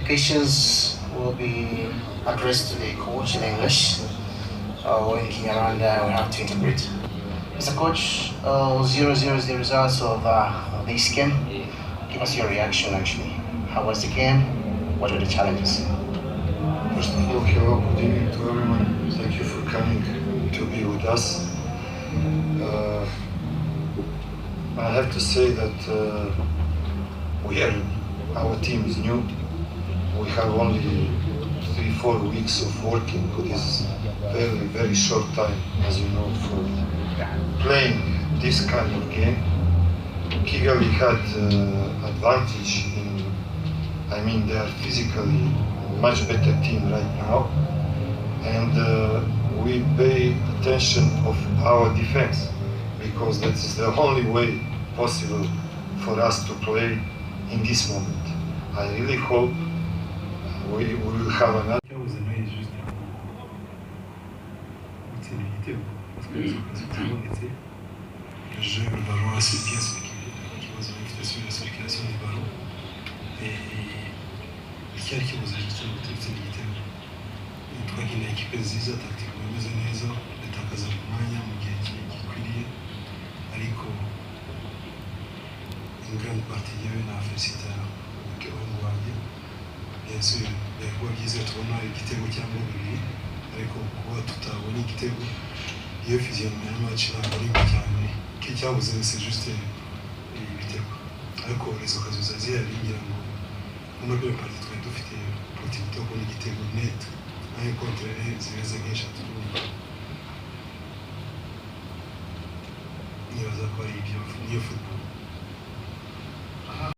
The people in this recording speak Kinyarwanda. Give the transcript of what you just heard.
Questions will be addressed to the coach in English. In Kinyarwanda, we have to interpret. Mr. Coach, 0-0 is the results of this game. Give us your reaction actually. How was the game? What are the challenges? First of all, hello, good evening to everyone. Thank you for coming to be with us. I have to say that our team is new. We have only 3-4 weeks of working with this very, very short time, as you know, for playing this kind of game. Kigali had advantage in, they are physically a much better team right now, and we pay attention of our defense because that is the only way possible for us to play in this moment. I really hope we will have another. Le jeu, le ballon assez bien qui vous a la circulation du ballon et icyari kibuze gutsinda igitego twagenda ekipe nziza tactique imeze neza itakaza ku mwanya mu gihe gikwiriye ariko une grande partie yewe na félicita umukinnyi wanjye bien sûr byari byiza tubona igitego cyangwa bibiri ariko kuba tutabonye igitego iyo physionomie ya match ntabwo ari mbi cyane icyabuze c'est juste ibitego ariko les occasions zihari ngira ngo muri iyo partie twari dufite opportunité yo kubona igitego net un contre un zimeze nk'eshatu nibaza ko ari ibyo niyo football